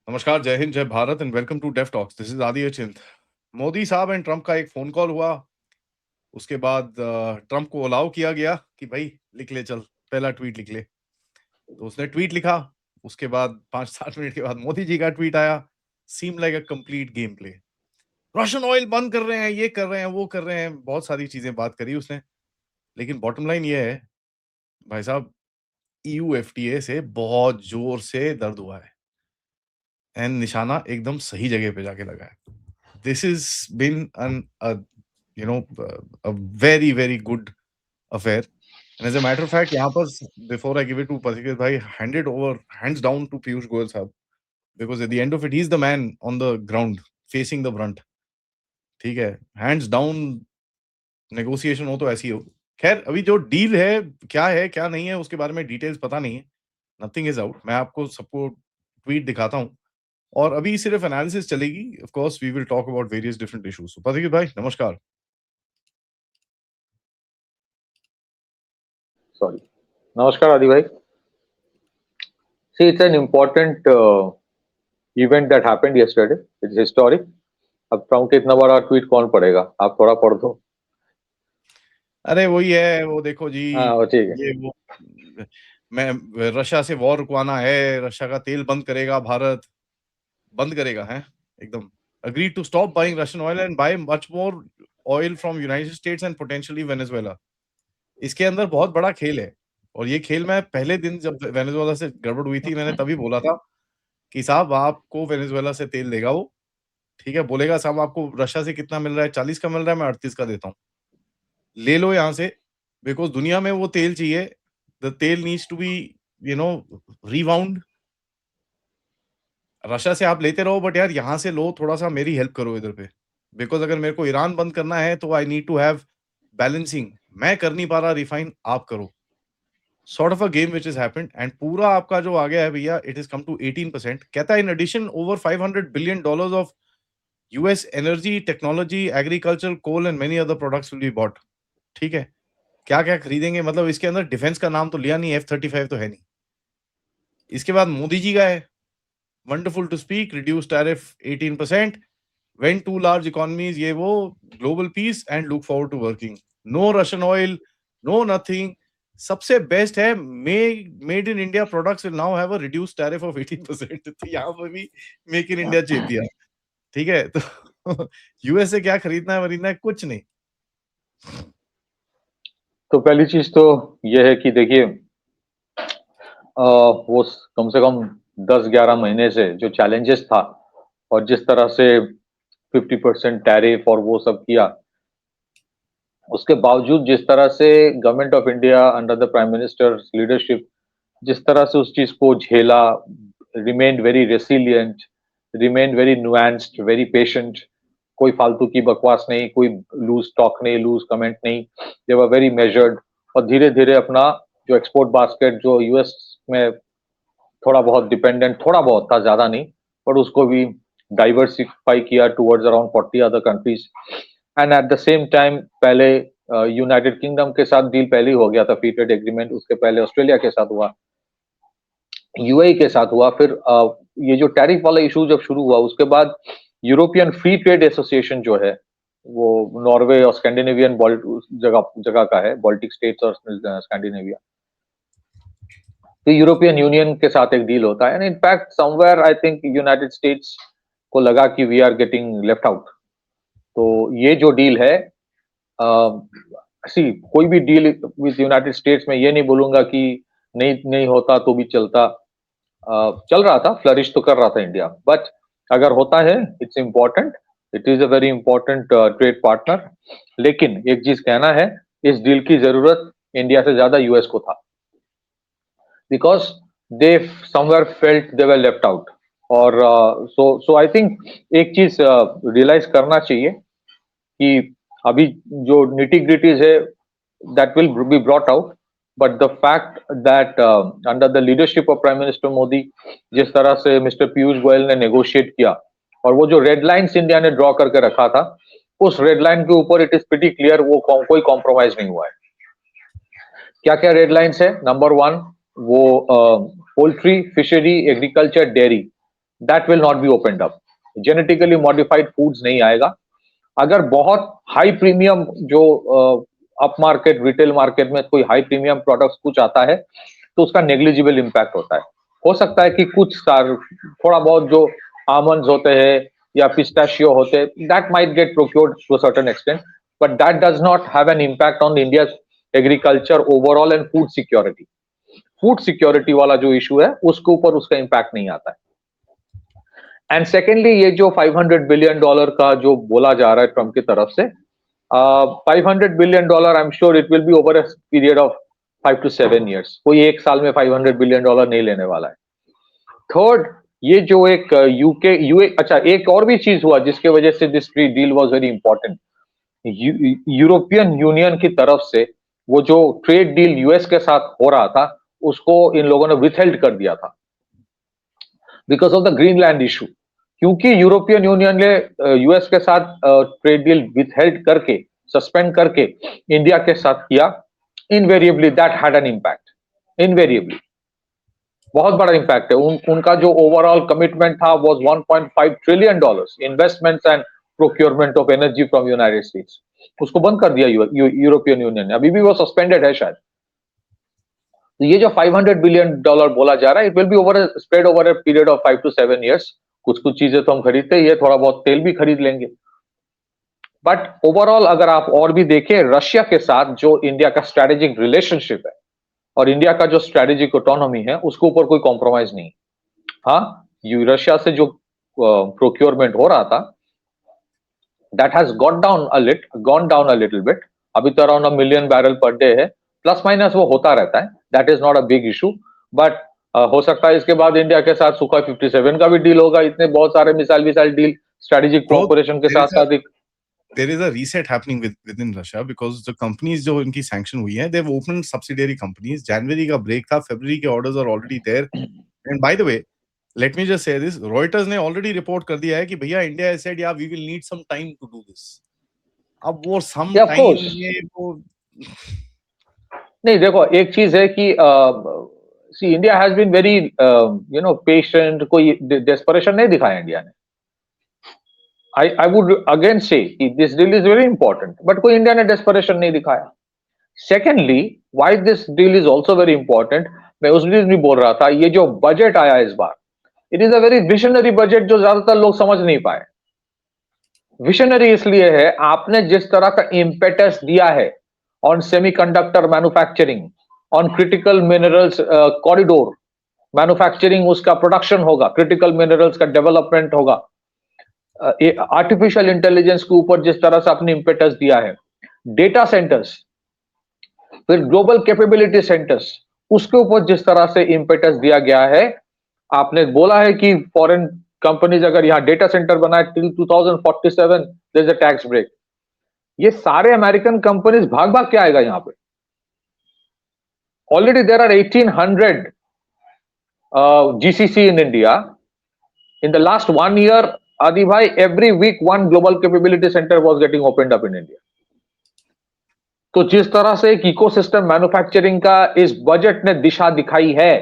नमस्कार, जय हिंद, जय Bharat and welcome to Def Talks. This is Aadi Achint. Modi साहब एंड ट्रम्प का एक फोन कॉल हुआ। उसके बाद ट्रम्प को अलाउ किया गया कि भाई लिख ले, चल पहला ट्वीट लिख ले। तो उसने ट्वीट लिखा। उसके बाद 5-7 मिनट के बाद मोदी जी का ट्वीट आया। Seem like a complete game play. Russian oil बंद कर रहे हैं, ये कर रहे हैं, वो कर रहे हैं, बहुत सारी चीजें बात करी उसने। लेकिन बॉटम लाइन ये है भाई साहब, ईयू एफटीए से बहुत जोर से दर्द हुआ है एंड निशाना एकदम सही जगह पे जाके लगा है। This has been you know a very very good affair. And as a matter of fact, यहाँ पर before I give it to Pasikit bhai, hand it over hands down to Piyush Goyal साहब, because at the end of it he's the man on the ground facing the brunt. ठीक है, hands down negotiation हो तो ऐसी हो। खैर अभी जो डील है क्या नहीं है उसके बारे में डिटेल्स पता नहीं है। Nothing is out. मैं आपको सबको ट्वीट दिखाता हूँ और अभी सिर्फ एनालिसिस चलेगी। Of course we will talk about various different issues. Pathik भाई नमस्कार। Sorry. Namaskar, Adi bhai. See, it's an important event that happened yesterday. It's historic. अब ट्रम्प के इतना बड़ा ट्वीट कौन पढ़ेगा? आप थोड़ा पढ़ दो। अरे वही है, वो देखो जी। हाँ, वो ठीक है। ये वो मैं रशिया से वॉर रुकवाना है, रशिया का तेल बंद करेगा भारत, बंद करेगा है एकदम। agreed to stop buying Russian oil and buy much more oil from United States and potentially Venezuela। इसके अंदर बहुत बड़ा खेल है और ये खेल मैं पहले दिन जब वेनेजुएला से गड़बड़ हुई थी मैंने तभी बोला था कि साहब आपको वेनेजुएला से तेल देगा वो। ठीक है, बोलेगा साहब आपको रशिया से कितना मिल रहा है, 40 का मिल रहा है, मैं 38 का देता हूँ, ले लो यहाँ से। बिकॉज दुनिया में वो तेल चाहिए। द तेल नीड्स टू बी रिवाउंड। रशिया से आप लेते रहो बट यार यहाँ से लो, थोड़ा सा मेरी हेल्प करो इधर पे। बिकॉज अगर मेरे को ईरान बंद करना है तो I need to have balancing. मैं कर नहीं पा रहा रिफाइन, आप करो। Sort of a game which is happened and पूरा आपका जो आ गया है भैया, इट इज कम टू 18%। कहता है in addition over $500 billion of US energy, technology, agriculture, coal and many other products will be bought. ठीक है, क्या क्या खरीदेंगे, मतलब इसके अंदर डिफेंस का नाम तो लिया नहीं, F-35 तो है नहीं। इसके बाद मोदी जी का है wonderful to speak, reduce tariff 18%, when two large economies, ये वो, global peace and look forward to working, no Russian oil, no nothing। सबसे बेस्ट है made in India products will now have a reduced tariff of 18%। तो यहाँ पर भी make in India चेप दिया। ठीक है, तो यूएस से क्या खरीदना है वरीदना है, कुछ नहीं। तो पहली चीज तो ये है कि देखिए, वो कम से कम 10-11 महीने से जो चैलेंजेस था और जिस तरह से 50% टैरिफ और वो सब किया, उसके बावजूद जिस तरह से government of India under the prime minister leadership जिस तरह से उस चीज को झेला, remained very resilient, remained very nuanced, very patient. कोई फालतू की बकवास नहीं, कोई लूज टॉक नहीं, लूज कमेंट नहीं। दे वर वेरी मेजर्ड और धीरे धीरे अपना जो एक्सपोर्ट बास्केट जो यूएस में थोड़ा बहुत डिपेंडेंट, थोड़ा बहुत था, ज्यादा नहीं, पर उसको भी डाइवर्सिफाई किया towards around 40 other countries. And at the same time पहले यूनाइटेड किंगडम के साथ डील पहले ही हो गया था, फ्री ट्रेड एग्रीमेंट। उसके पहले ऑस्ट्रेलिया के साथ हुआ, यूएई के साथ हुआ। फिर ये जो टैरिफ वाला इशू जब शुरू हुआ, उसके बाद यूरोपियन फ्री ट्रेड एसोसिएशन जो है, वो नॉर्वे और स्कैंडिनेवियन जगह जगह का है, बाल्टिक स्टेट्स और स्कैंडिनेविया। तो यूरोपियन यूनियन के साथ एक डील होता है and in fact somewhere I think United States को लगा कि we are getting left out. तो ये जो डील है, सी कोई भी डील विद यूनाइटेड स्टेट्स में ये नहीं बोलूंगा कि नहीं नहीं होता तो भी चलता। चल रहा था, फ्लरिश तो कर रहा था इंडिया, बट अगर होता है it's important, it is a very important trade partner. लेकिन एक चीज कहना है, इस डील की जरूरत इंडिया से ज्यादा यूएस को था, because they somewhere felt they were left out. और सो आई थिंक एक चीज रियलाइज करना चाहिए कि अभी जो निटी ग्रिटीज है that will be brought out, but the fact that under the leadership of Prime Minister Modi, जिस तरह से मिस्टर पीयूष गोयल ने नेगोशिएट किया और वो जो रेड लाइंस इंडिया ने ड्रॉ करके रखा था, उस रेड लाइन के ऊपर इट इज प्रीटी क्लियर वो कोई कॉम्प्रोमाइज नहीं हुआ है। क्या क्या रेड लाइंस है? नंबर 1, वो poultry, fishery, agriculture, dairy, that will not be opened up. Genetically modified foods नहीं आएगा। अगर बहुत हाई प्रीमियम जो अप मार्केट रिटेल मार्केट में कोई हाई प्रीमियम प्रोडक्ट्स कुछ आता है तो उसका नेग्लिजिबल इम्पैक्ट होता है। हो सकता है कि कुछ थोड़ा बहुत जो आमंड्स होते हैं या पिस्ताशियो होते हैं, that might get procured to a certain extent, but that does not have an impact on India agriculture overall and food security. Food security वाला जो इशू है उसके ऊपर उसका इम्पैक्ट नहीं आता है। एंड सेकेंडली, ये जो $500 बिलियन का जो बोला जा रहा है ट्रम्प की तरफ से, $500 billion, I am sure it will be over a period of 5 to 7 years। कोई एक साल में $500 बिलियन नहीं लेने वाला है। थर्ड, ये जो एक यूए अच्छा, एक और भी चीज हुआ जिसके वजह से this trade deal was very important. European union की तरफ से वो जो ट्रेड डील यूएस के साथ हो रहा था उसको इन लोगों ने विथहेल्ड कर दिया था because of the Greenland issue. क्योंकि यूरोपियन यूनियन ने यूएस के साथ ट्रेड डील विथहेल्ड करके, सस्पेंड करके इंडिया के साथ किया, invariably that had an impact. Invariably बहुत बड़ा इम्पैक्ट है। उनका जो ओवरऑल कमिटमेंट था was $1.5 trillion investments and procurement of energy from United states. उसको बंद कर दिया यूरोपियन यूनियन ने। अभी भी वो सस्पेंडेड है शायद। तो ये जो $500 बिलियन बोला जा रहा है, it will be over spread over a period of 5 to 7 years। कुछ कुछ चीजें तो हम खरीदते ही है, थोड़ा बहुत तेल भी खरीद लेंगे। बट ओवरऑल अगर आप और भी देखें, रशिया के साथ जो इंडिया का स्ट्रेटेजिक रिलेशनशिप है और इंडिया का जो स्ट्रेटेजिक ऑटोनॉमी है उसके ऊपर कोई कॉम्प्रोमाइज नहीं। हाँ, रशिया से जो प्रोक्योरमेंट हो रहा था that has gone down a little bit. अभी तो around 1 million barrel per day है, प्लस माइनस वो होता रहता है, that is not a big issue. But हो सकता है इसके बाद इंडिया के साथ सुखा 57 का भी डील होगा। इतने बहुत सारे मिसाइल डील स्ट्रेटेजिक कोऑपरेशन के साथ साथ there is a reset happening within Russia because the companies जो इनकी sanction हुई हैं, they've opened subsidiary companies. January का break था, February के orders are already there. And by the way, let me just say this, Reuters ने already report कर दिया है कि भैया India has said, yeah, we will need some time to do this. अब वो some time ये वो नहीं, देखो एक चीज है कि see, India has been very patient। कोई desperation नहीं दिखाया इंडिया ने। I would again say this deal is very important, but कोई इंडिया ने desperation नहीं दिखाया। Secondly, why this deal is also very important, मैं उस दिन भी बोल रहा था, ये जो बजट आया इस बार, it is a very visionary budget जो ज्यादातर लोग समझ नहीं पाए। विशनरी इसलिए है, आपने जिस तरह का इम्पेटस दिया है on semiconductor manufacturing, on critical minerals corridor manufacturing, उसका प्रोडक्शन होगा, क्रिटिकल मिनरल्स का डेवलपमेंट होगा, आर्टिफिशियल इंटेलिजेंस के ऊपर जिस तरह से आपने इम्पेटस दिया है, डेटा सेंटर्स, फिर ग्लोबल कैपेबिलिटी सेंटर्स, उसके ऊपर जिस तरह से इम्पेटस दिया गया है। आपने बोला है कि फॉरेन कंपनीज अगर यहाँ डेटा सेंटर बनाए till 2047 there is a tax break. ये सारे अमेरिकन कंपनीज भाग भाग के आएगा यहाँ पे। Already there are 1800 GCC in India. In the last 1 year, Adi bhai, every week one global capability center was getting opened up in India. तो जिस तरह से एक इकोसिस्टम मैन्युफैक्चरिंग का इस बजट ने दिशा दिखाई है,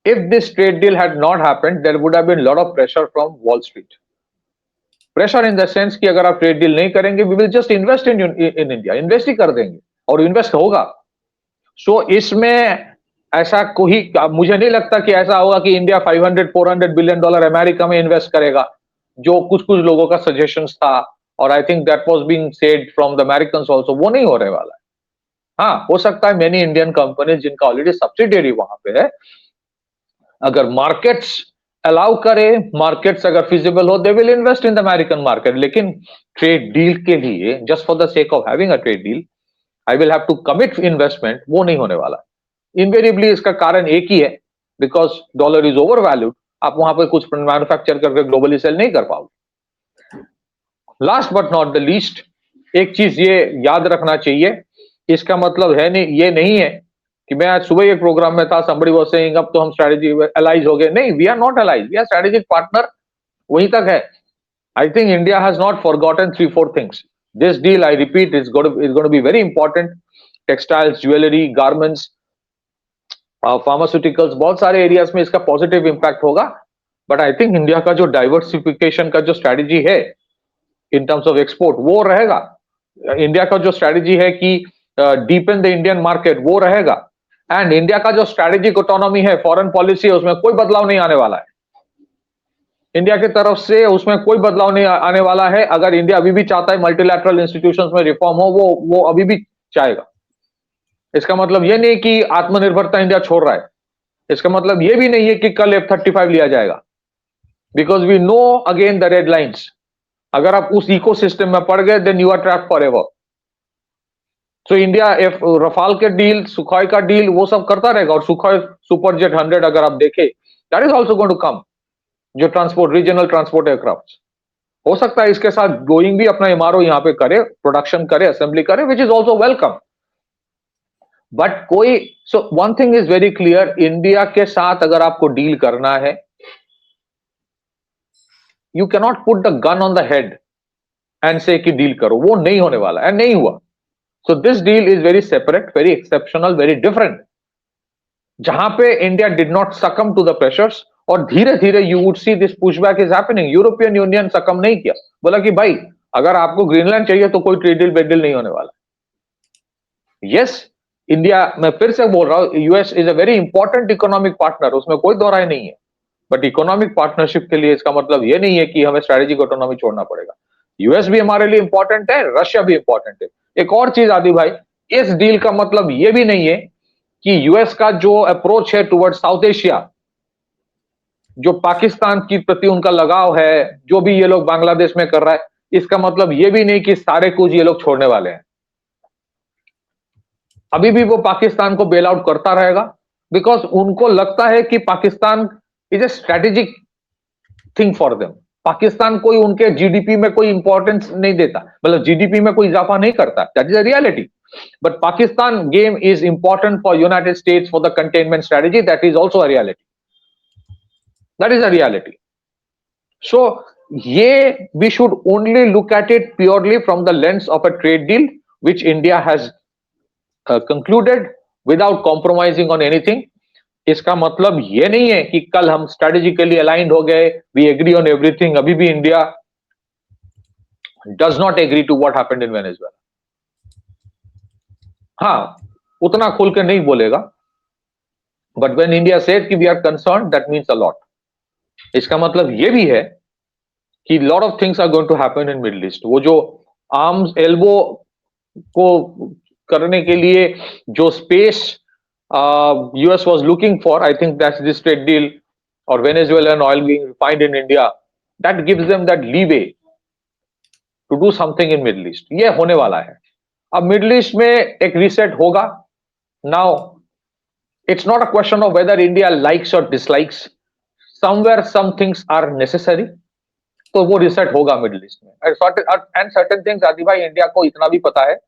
if this trade deal had not happened, there would have been a lot of pressure from Wall Street. Pressure in the sense कि अगर आप ट्रेड डील नहीं करेंगे, we will just invest in India, invest ही कर देंगे और invest होगा। सो इसमें ऐसा कोई, मुझे नहीं लगता कि ऐसा होगा कि इंडिया $500-400 बिलियन अमेरिका में इन्वेस्ट करेगा, जो कुछ कुछ लोगों का सजेशंस था, और I think that was being said from the Americans also, वो नहीं होने वाला है। हाँ, हो सकता है मेनी इंडियन कंपनीज जिनका ऑलरेडी सब्सिडियरी वहां पे है, अगर मार्केट्स अलाउ करे, मार्केट्स अगर फिजिबल हो, they will invest in the American market. लेकिन ट्रेड डील के लिए, just for the sake of having a trade deal, I will have to commit investment, वो नहीं होने वाला। इनवेरिएबली इसका कारण एक ही है, because dollar is over valued. आप वहां पर कुछ मैन्युफैक्चर करके ग्लोबली सेल नहीं कर पाओगे। Last but not the least, एक चीज ये याद रखना चाहिए, इसका मतलब है नहीं, ये नहीं है कि मैं आज सुबह एक प्रोग्राम में था, somebody was saying अब तो हम स्ट्रेटेजी एलाइज हो गए। नहीं, we are not allies, we are strategic partner, वहीं तक है। I think India has not forgotten 3-4 things. This deal, I repeat, is going to be very important. Textiles, jewellery, garments, pharmaceuticals, बहुत सारे areas में इसका पॉजिटिव इंपैक्ट होगा. But I think India का जो डाइवर्सिफिकेशन का जो स्ट्रेटेजी है इन टर्म्स ऑफ एक्सपोर्ट, वो रहेगा. इंडिया का जो स्ट्रेटेजी है कि डीपन द इंडियन मार्केट, वो रहेगा. एंड इंडिया का जो स्ट्रेटेजिक इकोनॉमी है, फॉरेन पॉलिसी है, उसमें कोई बदलाव नहीं आने वाला है. इंडिया की तरफ से उसमें कोई बदलाव नहीं आने वाला है. अगर इंडिया अभी भी चाहता है मल्टीलैटरल इंस्टीट्यूशंस में रिफॉर्म हो, वो अभी भी चाहेगा. इसका मतलब ये नहीं कि आत्मनिर्भरता इंडिया छोड़ रहा है. इसका मतलब ये भी नहीं है कि कल F-35 लिया जाएगा. Because we know again the red lines. अगर आप उस इकोसिस्टम में पड़ गए, then you are trapped forever. So India Rafale के डील, सुखोई का डील, वो सब करता रहेगा. और सुखोई सुपरजेट 100 अगर आप देखें, that is also going to come. जो ट्रांसपोर्ट, रीजनल ट्रांसपोर्ट एयरक्राफ्ट, हो सकता है इसके साथ बोइंग भी अपना एमआरओ यहां पे करे, प्रोडक्शन करे, असेंबली करे, which is also welcome. But कोई, so one thing is very clear, India के साथ अगर आपको डील करना है, you cannot put the gun on the head and say कि डील करो. वो नहीं होने वाला, एंड नहीं हुआ. So this deal is very separate, very exceptional, very different, जहां पे India did not succumb to the pressures. और धीरे धीरे you would see this pushback is happening. European Union succumb नहीं किया, बोला कि भाई अगर आपको ग्रीनलैंड चाहिए तो कोई ट्रेड डील, बेड डील नहीं होने वाला. यस, इंडिया, मैं फिर से बोल रहा हूं, US is a very important economic partner, उसमें कोई दो राय नहीं है. बट इकोनॉमिक पार्टनरशिप के लिए इसका मतलब ये नहीं है कि हमें स्ट्रेटेजिक ऑटोनॉमी छोड़ना पड़ेगा. यूएस भी हमारे लिए इंपॉर्टेंट है, रशिया भी इंपॉर्टेंट है. एक और चीज आदि भाई, इस डील का मतलब ये भी नहीं है कि यूएस का जो अप्रोच है टुवर्ड साउथ एशिया, जो पाकिस्तान की प्रति उनका लगाव है, जो भी ये लोग बांग्लादेश में कर रहा है, इसका मतलब ये भी नहीं कि सारे कुछ ये लोग छोड़ने वाले हैं. अभी भी वो पाकिस्तान को बेल आउट करता रहेगा, बिकॉज उनको लगता है कि Pakistan is a strategic thing for them. Pakistan कोई उनके जीडीपी में कोई इंपॉर्टेंस नहीं देता, मतलब जीडीपी में कोई इजाफा नहीं करता. That is a reality. But Pakistan game is important for United states for the containment strategy. That is also a reality. That is a reality. So, we should only look at it purely from the lens of a trade deal which India has concluded without compromising on anything. इसका मतलब ये नहीं है कि कल हम strategically aligned हो गए, वी एग्री ऑन एवरीथिंग. अभी भी India does not agree to what happened in Venezuela. हाँ, उतना खुल के नहीं बोलेगा, बट व्हेन इंडिया सेड कि we are concerned, that means a lot. इसका मतलब ये भी है कि lot of things are going to happen in middle East. वो जो आर्म्स एल्बो को करने के लिए जो space US was looking for, I think that's this trade deal और Venezuelan oil being refined in India, that gives them that leeway to do something in middle east. ये होने वाला है. अब मिडिल ईस्ट में एक रीसेट होगा. Now it's not a question of whether India likes और dislikes. somewhere some things are necessary, तो वो रिसेट होगा मिडिल ईस्ट में. एंड सर्टेन थिंग्स, आदि भाई, इंडिया को इतना भी पता है,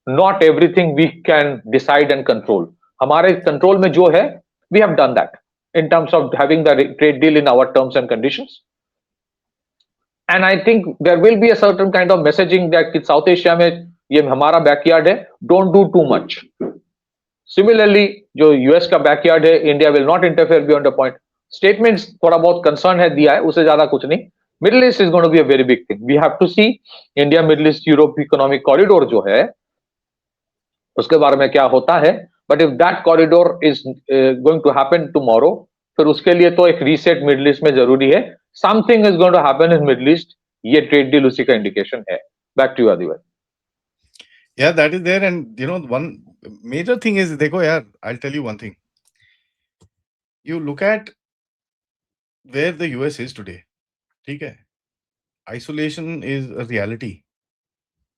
not everything we can decide and control. हमारे कंट्रोल में जो है, we have done that in terms of having the trade deal in our terms and conditions. And I think there will be a certain kind of messaging that कि south Asia में ये हमारा backyard है, don't do too much. Similarly जो US का backyard है, India will not interfere beyond a point. Statements थोड़ा बहुत कंसर्न है दिया है, उससे ज्यादा कुछ नहीं. Middle East is going to be a very big thing. We have to see India Middle East Europe economic corridor जो है, उसके बारे में क्या होता है. But if that corridor is going to happen tomorrow, फिर उसके लिए तो एक रीसेट मिडिल ईस्ट में जरूरी है. Something is going to happen in middle east. ये ट्रेड डील उसी का इंडिकेशन है. Back to you Adivar. Yeah, that is there. And you know, one major thing is, देखो यार, I'll tell you one thing. You look at where the US is today. ठीक है, isolation is a reality.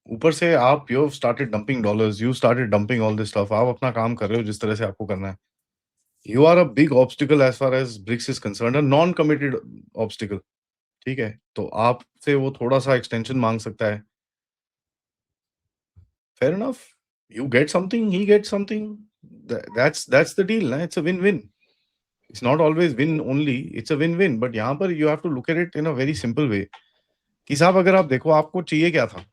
ऊपर से आप you started dumping dollars, you started dumping all this stuff. आप अपना काम कर रहे हो जिस तरह से आपको करना है. You are a big obstacle as far as BRICS is concerned, a non committed obstacle. ठीक है, तो आपसे वो थोड़ा सा एक्सटेंशन मांग सकता है. Fair enough, you get something, he get something. That's the deal ना. It's a win win. It's not always win only, it's a win win. But यहाँ पर you have to look at it in a very simple way कि साहब, अगर आप देखो आपको चाहिए क्या था.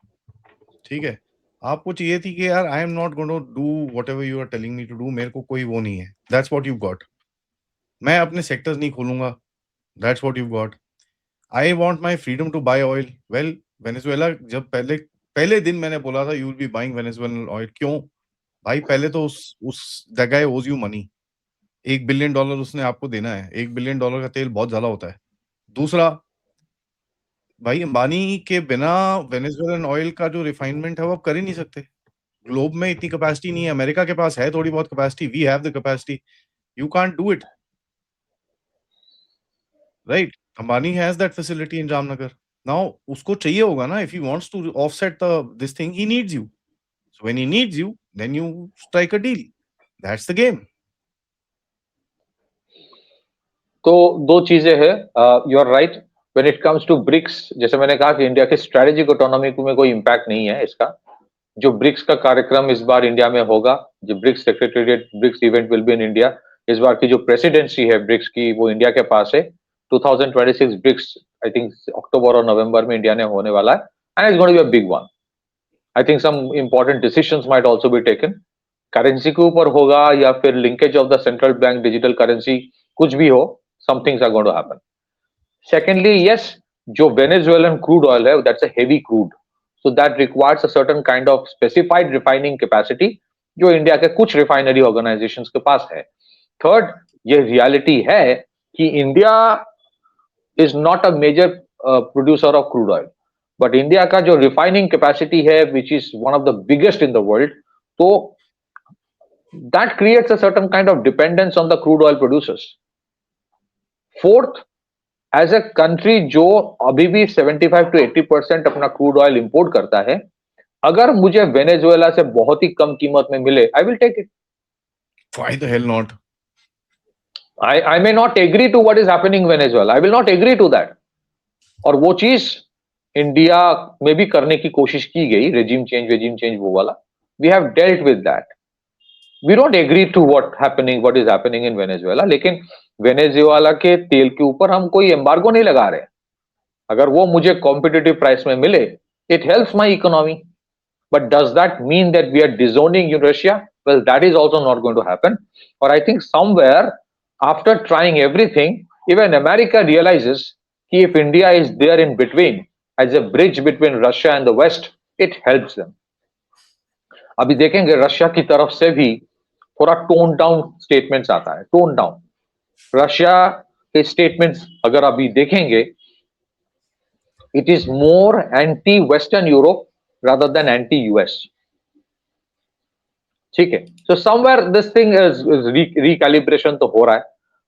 ठीक है, आपको चाहिए थी कि यार I am not going to do whatever you are telling me to do, मेरे को कोई वो नहीं है, दैट्स व्हाट यू गॉट। मैं अपने सेक्टर्स नहीं खोलूंगा, that's what you got. I want my freedom to buy oil. Well, Venezuela जब पहले पहले दिन मैंने बोला था you will be buying Venezuelan oil, क्यों भाई? पहले तो उस दैट गाय ओज यू मनी, $1 बिलियन उसने आपको देना है। $1 बिलियन का तेल बहुत ज्यादा होता है। दूसरा, भाई अंबानी के बिना वेनेजुएलन ऑयल का जो रिफाइनमेंट है वो आप कर ही नहीं सकते। ग्लोब में इतनी कैपेसिटी नहीं है, अमेरिका के पास है थोड़ी बहुत capacity, we have the capacity, you can't do it, right? Ambani has that facility in Jamnagar. Now उसको चाहिए होगा ना, if he wants to offset the this thing, he needs you, so when he needs you then you strike a deal, that's the game. तो दो चीजें हैं, you are right. When it comes to BRICS, जैसे मैंने कहा कि India के strategic economy में कोई इम्पैक्ट नहीं है इसका। जो ब्रिक्स का कार्यक्रम इस बार इंडिया में होगा, जो BRICS secretariat, BRICS event will be in India. इस बार की जो प्रेसिडेंसी है ब्रिक्स की, वो इंडिया के पास है। 2026 ब्रिक्स, आई थिंक अक्टूबर और नवंबर में इंडिया ने होने वाला है, and it's going to be a big one. I think some important decisions might also be taken. Currency के ऊपर होगा या फिर linkage of the central bank digital currency, कुछ भी हो, some things are going to happen. Secondly, yes, जो Venezuelan crude oil है, that's a heavy crude, so that requires a certain kind of specified refining capacity जो India के कुछ refinery organisations के पास है। थर्ड, ये रियलिटी है कि India is not a major producer of crude oil, but India का जो रिफाइनिंग कैपेसिटी है which is one of the biggest in the world, तो that creates a certain kind of dependence on the crude oil producers. Fourth, as a country जो अभी भी 75 to 80% अपना crude oil import करता है, अगर मुझे वेनेजुएला से बहुत ही कम कीमत में मिले, I will take it. Why the hell not? I may not agree to what is happening Venezuela, I will not agree to that. और वो चीज इंडिया में भी करने की कोशिश की गई, रेजिम चेंज वो वाला, we have dealt with that. We don't agree to what is happening in Venezuela, लेकिन वेनेजुएला के तेल के ऊपर हम कोई एम्बार्गो नहीं लगा रहे। अगर वो मुझे कॉम्पिटिटिव प्राइस में मिले, it helps my economy. But does that mean that we are disowning Russia? Well, that is also not going to happen. Or I think somewhere after trying everything, even America realizes that if India is there in between, as a bridge between Russia and the West, it helps them. अभी देखेंगे Russia की तरफ से भी थोड़ा tone down statements आता है, tone down. Russia के स्टेटमेंट्स अगर अभी देखेंगे, it is more anti-Western Europe rather than anti-US. ठीक है, so somewhere this thing is recalibration तो हो रहा है,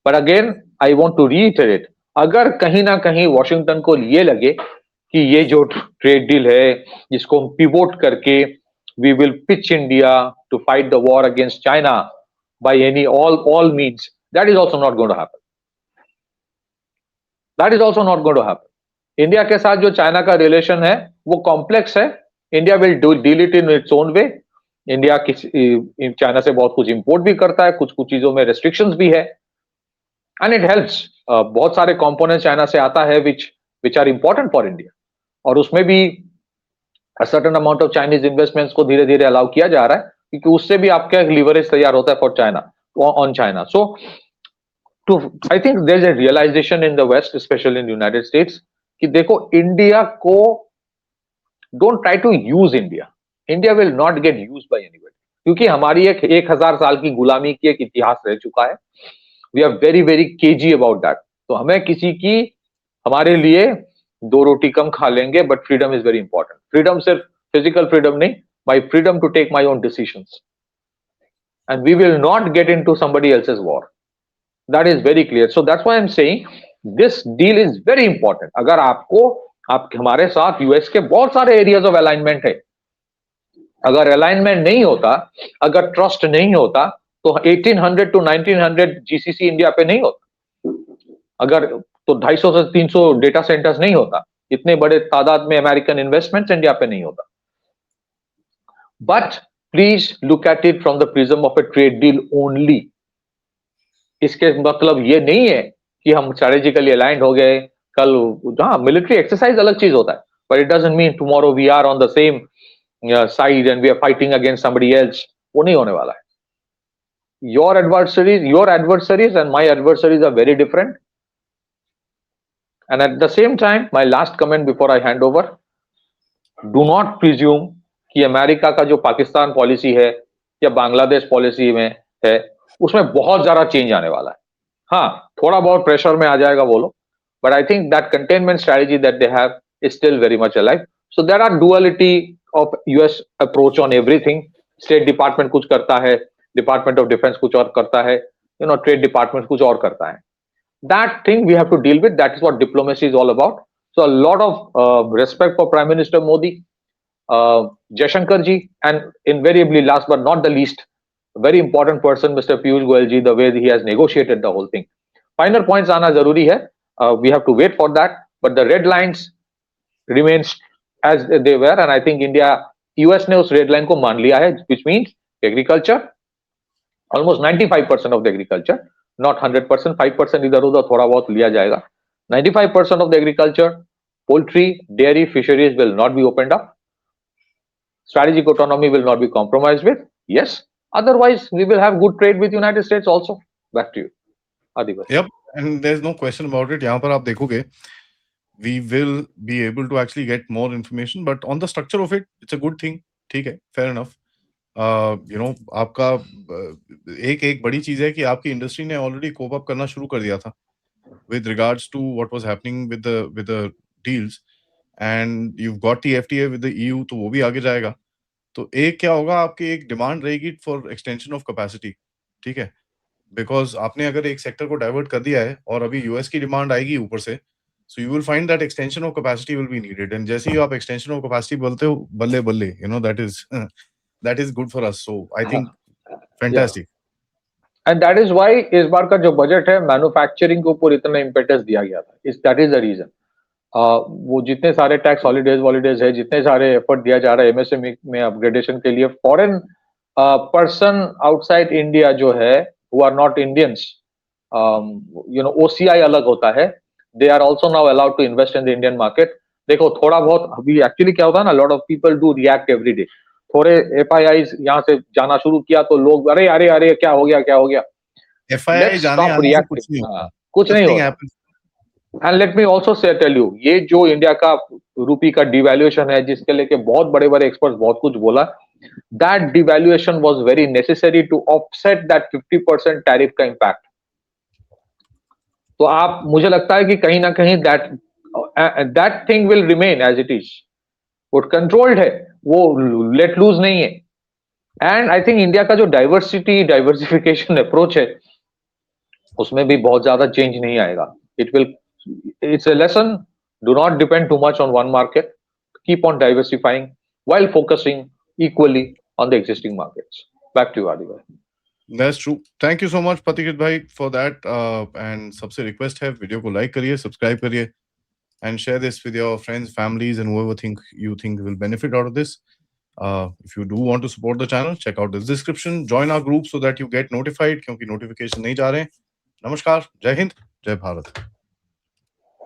but again I want to reiterate, अगर कहीं ना कहीं वॉशिंगटन को ये लगे कि ये जो ट्रेड डील है जिसको हम पिवोट करके we will pitch India to fight the war against China by any all means, that is also not going to happen. That is also not going to happen. India के साथ जो China का relation है वो complex है, India will deal it in its own way. India China से बहुत कुछ इंपोर्ट भी करता है, कुछ कुछ चीजों में रेस्ट्रिक्शंस भी है, एंड इट हेल्प्स। बहुत सारे कंपोनेंट चाइना से आता है which are important for India, और उसमें भी certain amount of Chinese investments को धीरे धीरे अलाउ किया जा रहा है, क्योंकि उससे भी आपका लीवरेज तैयार होता है for China, on China. So to I think there is a realisation in the West, specially in United States, कि देखो इंडिया को, don't try to use India, India will not get use by anybody, क्योंकि हमारी एक 1000 साल की गुलामी की एक इतिहास रह चुका है। We are very very cagey about that. तो हमें किसी की, हमारे लिए 2 रोटी कम खा लेंगे, but freedom is very important. Freedom सिर्फ फिजिकल फ्रीडम नहीं, my freedom to take my own decisions, and we will not get into somebody else's war. That is very clear. So that's why I am saying this deal is very important. अगर आपको, आप हमारे साथ US के बहुत सारे areas of alignment है, अगर अलाइनमेंट नहीं होता, अगर ट्रस्ट नहीं होता, तो 1800 to 1900 जीसीसी इंडिया पे नहीं होता, अगर तो 250 से 300 डेटा सेंटर्स नहीं होता, इतने बड़े तादाद में अमेरिकन इन्वेस्टमेंट्स इंडिया पे नहीं होता। But please look at it from the prism of A trade deal only. इसके मतलब ये नहीं है कि हम स्ट्रेटेजिकली अलाइंड हो गए कल। हाँ, मिलिट्री एक्सरसाइज अलग चीज होता है, but it doesn't mean tomorrow we are on the same side and we are fighting against somebody else. वो नहीं होने वाला है. Your adversaries and my adversaries are very different. And at the same time, my last comment before I hand over, do not presume कि America का जो Pakistan policy है या बांग्लादेश पॉलिसी में है उसमें बहुत ज्यादा चेंज आने वाला है. हाँ, थोड़ा बहुत प्रेशर में आ जाएगा बोलो, but I think that containment strategy that they have is still very much alive. So there are duality of US approach on everything. State Department कुछ करता है, Department of Defense कुछ और करता है, Trade Department कुछ और करता है. That thing we have to deal with. That is what diplomacy is all about. So a lot of respect for Prime Minister Modi, Jaishankar ji, and invariably, last but not the least, a very important person, Mr. Piyush Goyal ji, the way he has negotiated the whole thing. Finer points आना जरूरी है. We have to wait for that. But the red lines remains as they were, and I think US ने उस red line को मान लिया है, which means agriculture, almost 95% of the agriculture, not 100%, 5% इधर उधर थोड़ा बहुत लिया जाएगा. 95% of the agriculture, poultry, dairy, fisheries will not be opened up. Strategic autonomy will not be compromised with. Yes. Otherwise, we will have good trade with United States also. Back to you, Adibhai. Yep, and there's no question about it. यहाँ पर आप देखोगे, we will be able to actually get more information, but on the structure of it, it's a good thing. ठीक है, fair enough. आपका एक बड़ी चीज है कि आपकी इंडस्ट्री ने ऑलरेडी कोप अप करना शुरू कर दिया था with regards to what was happening with the deals, and you've got the FTA with the EU, तो वो भी आगे जाएगा. तो एक क्या होगा, आपकी एक डिमांड रहेगी फॉर एक्सटेंशन ऑफ कैपेसिटी. ठीक है, बिकॉज आपने अगर एक सेक्टर को डाइवर्ट कर दिया है और अभी यूएस की डिमांड आएगी ऊपर से, so you will find that extension of capacity will be needed. And जैसे ही आप एक्सटेंशन ऑफ कैपेसिटी बोलते हो, बल्ले बल्ले, that is good for us. So I think fantastic. And that is why इस बार का जो बजट है मैन्युफैक्चरिंग के ऊपर इतना इम्पेटस दिया गया था. That is the reason. वो जितने सारे टैक्स हॉलीडेज है, जितने सारे एफर्ट दिया जा रहा है एमएसएमई में अपग्रेडेशन के लिए, फॉरेन पर्सन आउटसाइड इंडिया जो है, who are not Indians, OCI अलग होता है, they are also now allowed to invest in the Indian market. देखो थोड़ा बहुत अभी एक्चुअली क्या होता है ना, lot of people do react every day. थोड़े एफआईआई यहाँ से जाना शुरू किया तो लोग अरे अरे अरे क्या हो गया. एफआईआई जाने कुछ नहीं होगा. And let me also say tell you, ये जो इंडिया का रूपी का डिवैल्यूएशन है, जिसके लेके बहुत बड़े बड़े एक्सपर्ट्स बहुत कुछ बोला, that devaluation was very necessary to offset that 50% tariff का इम्पैक्ट. तो आप, मुझे लगता है कि कहीं ना कहीं that thing will remain as it is. वो कंट्रोल्ड है, वो लेट लूज नहीं है. एंड आई थिंक इंडिया का जो डाइवर्सिफिकेशन अप्रोच है, उसमें भी बहुत ज्यादा चेंज नहीं आएगा. It's a lesson. Do not depend too much on one market. Keep on diversifying while focusing equally on the existing markets. Back to you, Adibhai. That's true. Thank you so much, Patikit bhai, for that. And सबसे request है, video को like करिए, subscribe करिए, and share this with your friends, families, and whoever you think will benefit out of this. If you do want to support the channel, check out this description. Join our group so that you get notified, क्योंकि notification नहीं जा रहे हैं. नमस्कार, जय हिंद, जय भारत.